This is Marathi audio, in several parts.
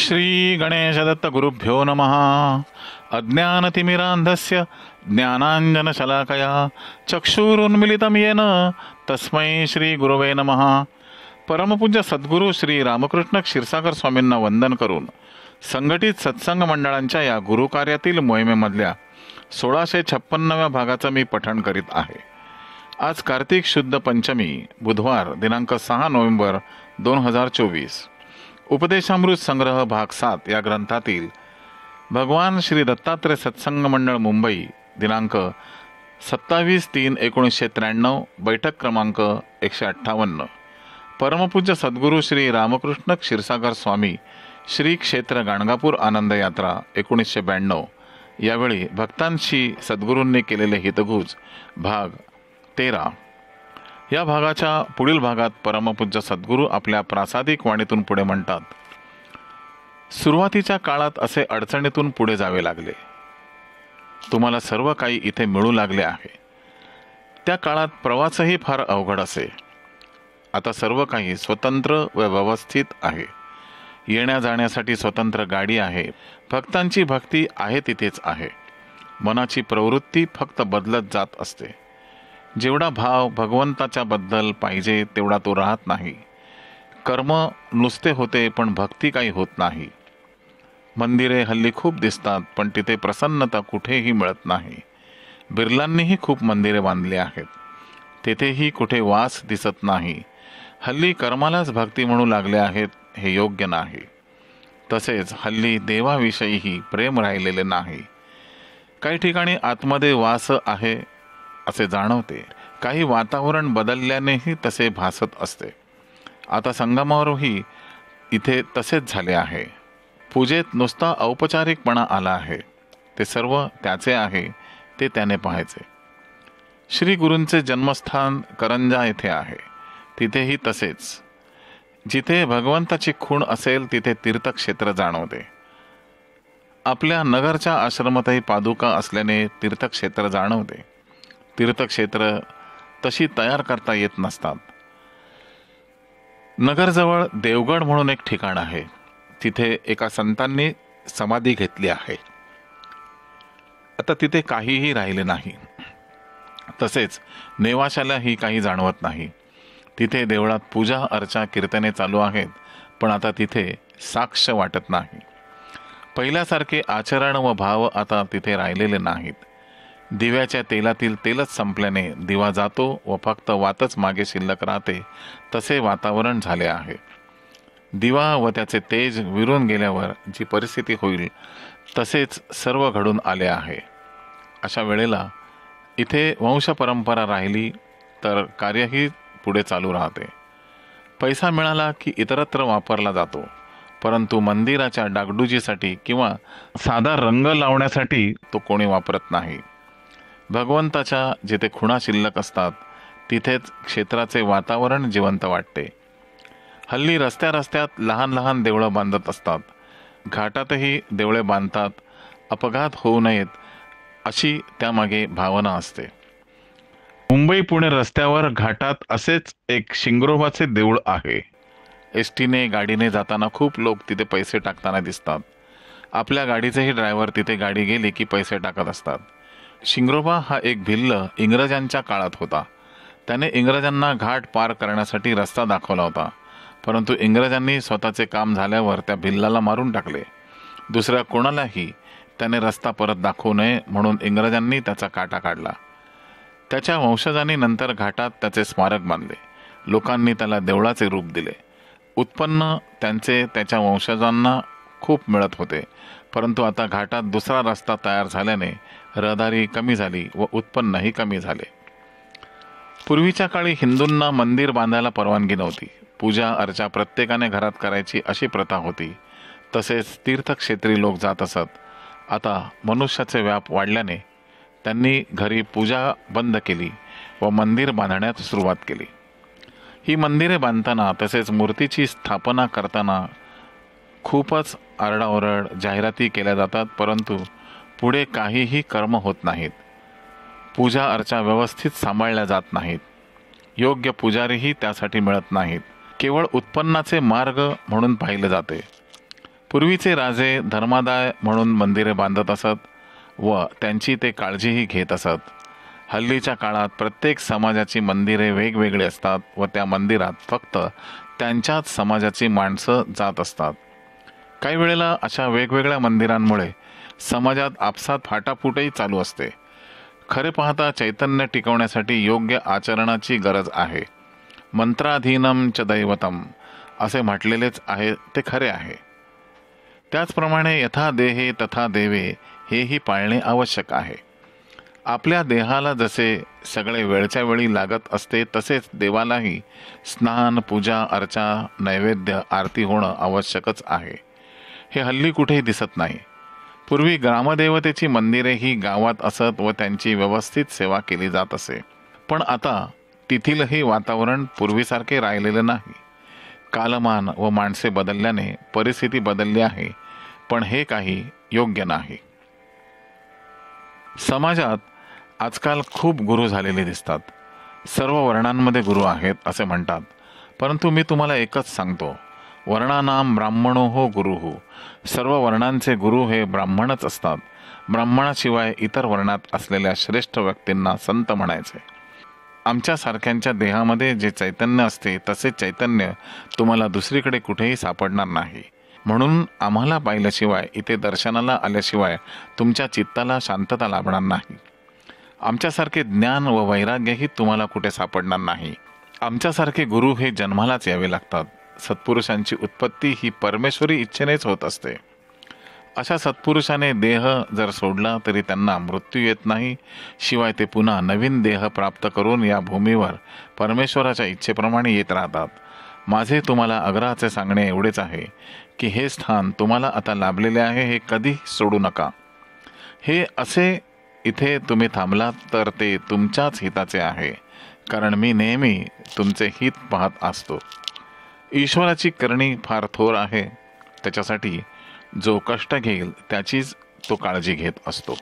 श्री गणेशदत्त गुरुभ्यो नमः। अज्ञानतिमिरान्धस्य ज्ञानाञ्जनशलाकया चक्षुरुन्मिलितं येन तस्मै श्री गुरुवे नमः। परमपूज्य सद्गुरू श्री रामकृष्ण क्षीरसागर स्वामींना वंदन करून संघटित सत्संग मंडळांच्या या गुरुकार्यातील मोहिमेमधल्या 1656व्या भागाचं मी पठण करीत आहे। आज कार्तिक शुद्ध पंचमी बुधवार दिनांक 6 नोव्हेंबर 2024। उपदेशामृत संग्रह भाग 7 या ग्रंथातील भगवान श्री दत्तात्रय सत्संग मंडळ मुंबई दिनांक 27/3/1993 बैठक क्रमांक 158। परमपूज्य सद्गुरू श्री रामकृष्ण क्षीरसागर स्वामी श्री क्षेत्र गाणगापूर आनंद यात्रा 1992 यावेळी भक्तांशी सद्गुरूंनी केलेले हितगुज भाग 13। या भागाच्या पुढील भागात परमपूज्य सद्गुरू आपल्या प्रासादिक वाणीतून पुढे म्हणतात, सुरुवातीच्या काळात असे अडचणीतून पुढे जावे लागले। तुम्हाला सर्व काही इथे मिळू लागले आहे। त्या काळात प्रवासही फार अवघड असे। आता सर्व काही स्वतंत्र व व्यवस्थित आहे। येण्या जाण्यासाठी स्वतंत्र गाडी आहे। भक्तांची भक्ती आहे तिथेच आहे। मनाची प्रवृत्ती फक्त बदलत जात असते। जेवढा भाव भगवंताच्या बद्दल पाहिजे तेवढा तो राहत नाही। कर्म नुसते होते पण भक्ती काही होत नाही। मंदिरे हल्ली खूप दिसतात पण तिथे प्रसन्नता कुठेही मिळत नाही। बिर्लांनीही खूप मंदिरे बांधली आहेत, तेथेही कुठे वास दिसत नाही। हल्ली कर्मालाच भक्ती म्हणू लागले आहेत, हे योग्य नाही। तसेच हल्ली देवाविषयीही प्रेम राहिलेले नाही। काही ठिकाणी आतमध्ये वास आहे असे जाणवते। काही वातावरण बदलल्यानेही तसे भासत असते। आता संगमावरही इथे तसेच झाले आहे। पूजेत नुसता औपचारिकपणा आला आहे। ते सर्व त्याचे आहे, ते त्याने पाहायचे। श्री गुरूंचे जन्मस्थान करंजा येथे आहे, तिथेही तसेच। जिथे भगवंताची खूण असेल तिथे तीर्थक्षेत्र जाणवते। आपल्या नगरच्या आश्रमातही पादुका असल्याने तीर्थक्षेत्र जाणवते। तीर्थक्षेत्र तशी तयार करता येत नसतात। नगरजवळ देवगड म्हणून एक ठिकाण आहे, तिथे एका संतांनी समाधी घेतली आहे। आता तिथे काहीही राहिले नाही। तसेच नेवाशालाही काही जाणवत नाही। तिथे देवळात पूजा अर्चा कीर्तने चालू आहेत, पण आता तिथे साक्ष वाटत नाही। पहिल्यासारखे आचरण व भाव आता तिथे राहिलेले नाहीत। दिव्याच्या तेलातील तेलच संपल्याने दिवा जातो व फक्त वातच मागे शिल्लक राहते, तसे वातावरण झाले आहे। दिवा व त्याचे तेज विरून गेल्यावर जी परिस्थिती होईल तसेच सर्व घडून आले आहे। अशा वेळेला इथे वंशपरंपरा राहिली तर कार्यही पुढे चालू राहते। पैसा मिळाला की इतरत्र वापरला जातो, परंतु मंदिराच्या डागडुजीसाठी किंवा साधा रंग लावण्यासाठी तो कोणी वापरत नाही। भगवंताच्या जिथे खुणा शिल्लक असतात तिथेच क्षेत्राचे वातावरण जिवंत वाटते। हल्ली रस्त्या रस्त्यात लहान लहान देवळं बांधत असतात। घाटातही देवळे बांधतात, अपघात होऊ नयेत अशी त्यामागे भावना असते। मुंबई पुणे रस्त्यावर घाटात असेच एक शिंगरोबाचे देऊळ आहे। एसटीने गाडीने जाताना खूप लोक तिथे पैसे टाकताना दिसतात। आपल्या गाडीचेही ड्रायव्हर तिथे गाडी गेली की पैसे टाकत असतात। शिंगरोबा हा एक भिल्ल इंग्रजांच्या काळात होता। त्याने इंग्रजांना घाट पार करण्यासाठी रस्ता दाखवला होता, परंतु इंग्रजांनी स्वतःचे काम झाल्यावर त्या भिल्लाला मारून टाकले। दुसऱ्या कोणालाही त्याने रस्ता परत दाखवू नये म्हणून इंग्रजांनी त्याचा काटा काढला। त्याच्या वंशजांनी नंतर घाटात त्याचे स्मारक बांधले। लोकांनी त्याला देवळाचे रूप दिले। उत्पन्न त्यांचे त्याच्या वंशजांना खूप मिळत होते, परंतु आता घाटात दुसरा रस्ता तयार झाल्याने रहदारी कमी झाली व उत्पन्नही कमी झाले। पूर्वीच्या काळी हिंदूंना मंदिर बांधायला परवानगी नव्हती। पूजा अर्चा प्रत्येकाने घरात करायची अशी प्रथा होती। तसेच तीर्थक्षेत्री लोक जात असत। आता मनुष्याचे व्याप वाढल्याने त्यांनी घरी पूजा बंद केली व मंदिर बांधण्यास सुरुवात केली। ही मंदिरे बांधताना तसेच मूर्तीची स्थापना करताना खूपच आरडाओरड जाहिराती केल्या जातात, परंतु पुढे काहीही कर्म होत नाहीत। पूजा अर्चा व्यवस्थित सांभाळल्या जात नाहीत। योग्य पुजारीही त्यासाठी मिळत नाहीत। केवळ उत्पन्नाचे मार्ग म्हणून पाहिले जाते। पूर्वीचे राजे धर्मादाय म्हणून मंदिरे बांधत असत व त्यांची ते काळजीही घेत असत. हल्लीच्या काळात प्रत्येक समाजाची मंदिरे वेगवेगळी असतात व त्या मंदिरात फक्त त्यांच्याच समाजाची माणसं जात असतात. काही वेळेला अशा वेगवेगळ्या मंदिरांमुळे समाजात आपसात फाटाफूटही चालू असते. खरे पाहता चैतन्य टिकवण्यासाठी योग्य आचरणाची गरज आहे. मंत्राधीनम च दैवतम असे म्हटलेलेच आहे ते खरे आहे. त्याचप्रमाणे यथा देहे तथा देवे हेही पाळणे आवश्यक आहे. आपल्या देहाला जसे सगळे वेळच्या वेळी लागत असते तसेच देवालाही स्नान, पूजा, अर्चा, नैवेद्य, आरती होणं आवश्यकच आहे. हे हल्ली कुठेही दिसत नाही. पूर्वी ग्रामदेवतेची मंदिरेही गावात असत व त्यांची व्यवस्थित सेवा केली जात असे. पण आता तेथीलही वातावरण पूर्वीसारखे राहिलेलं नाही. कालमान व माणसे बदलल्याने परिस्थिती बदलली आहे, पण हे काही योग्य नाही. समाजात आजकाल खूप गुरु झालेले दिसतात. सर्व वर्णांमध्ये गुरु आहेत असे म्हणतात. परंतु मी तुम्हाला एकच सांगतो, वर्णानाम ब्राह्मणो हो गुरुः. सर्व वर्णांचे गुरु हे ब्राह्मणच असतात. ब्राह्मणाशिवाय इतर वर्णात असलेल्या श्रेष्ठ व्यक्तींना संत म्हणायचे. आमच्यासारख्यांच्या देहामध्ये जे चैतन्य असते तसे चैतन्य तुम्हाला दुसरीकडे कुठेही सापडणार नाही. म्हणून आम्हाला पाहिल्याशिवाय, इथे दर्शनाला आल्याशिवाय तुमच्या चित्ताला शांतता लाभणार नाही. आमच्यासारखे ज्ञान व वैराग्यही तुम्हाला कुठे सापडणार नाही. आमच्यासारखे गुरु हे जन्मालाच यावे लागतात. सत्पुरुषांची उत्पत्ती ही परमेश्वरी इच्छेनेच होत असते. अशा सत्पुरुषाने देह जर सोडला तरी त्यांना मृत्यू येत नाही. शिवाय ते पुन्हा नवीन देह प्राप्त करून या भूमीवर परमेश्वराच्या इच्छेप्रमाणे येत राहतात. माझे तुम्हाला आग्रहाचे सांगणे एवढेच आहे की हे स्थान तुम्हाला आता लाभलेले आहे, हे कधी सोडू नका. हे असे इथे तुम्ही थांबलात तर ते तुमच्याच हिताचे आहे, कारण मी नेहमी तुमचे हित पाहत असतो. ईश्वराची करणी फार थोर आहे. त्याच्यासाठी जो कष्ट घेईल त्याचीच तो काळजी घेत असतो.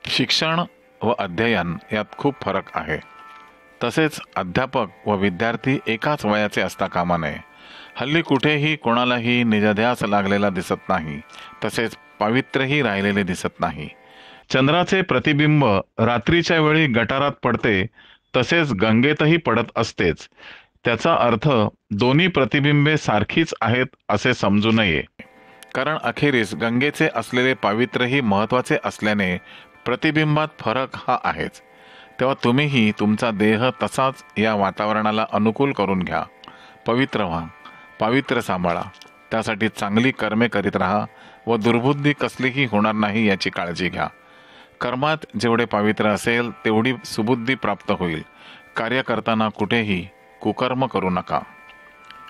शिक्षण व अध्ययन यात खूप फरक आहे. तसेच अध्यापक व विद्यार्थी एकाच वयाचे असता कामा नये. हल्ली कुठेही कोणालाही निजध्यास लागलेला दिसत नाही. तसेच पावित्र्यही राहिलेले दिसत नाही. चंद्राचे प्रतिबिंब रात्रीच्या वेळी गटारात पडते तसेच गंगेतही पडत असतेच. त्याचा अर्थ दोन्ही प्रतिबिंबे सारखीच आहेत असे समजू नये. कारण अखेरीस गंगेचे असलेले पावित्र्यही महत्त्वाचे असल्याने प्रतिबिंबात फरक हा आहेच. तेव्हा तुम्हीही तुमचा देह तसाच या वातावरणाला अनुकूल करून घ्या. पवित्र व्हा, पावित्र्य सांभाळा. त्यासाठी चांगली कर्मे करीत राहा व दुर्बुद्धी कसलीही होणार नाही याची काळजी घ्या. कर्मात जेवढे पावित्र्य असेल तेवढी सुबुद्धी प्राप्त होईल. कार्य करताना कुठेही कुकर्म करू नका.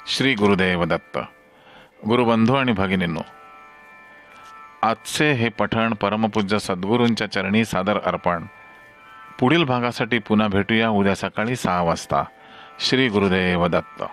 श्री गुरुदेव दत्त. गुरुबंधू आणि भगिनींनो, आजचे हे पठण परमपूज्य सद्गुरूंच्या चरणी सादर अर्पण. पुढील भागासाठी पुन्हा भेटूया उद्या सकाळी 6 वाजता. श्री गुरुदेव दत्त.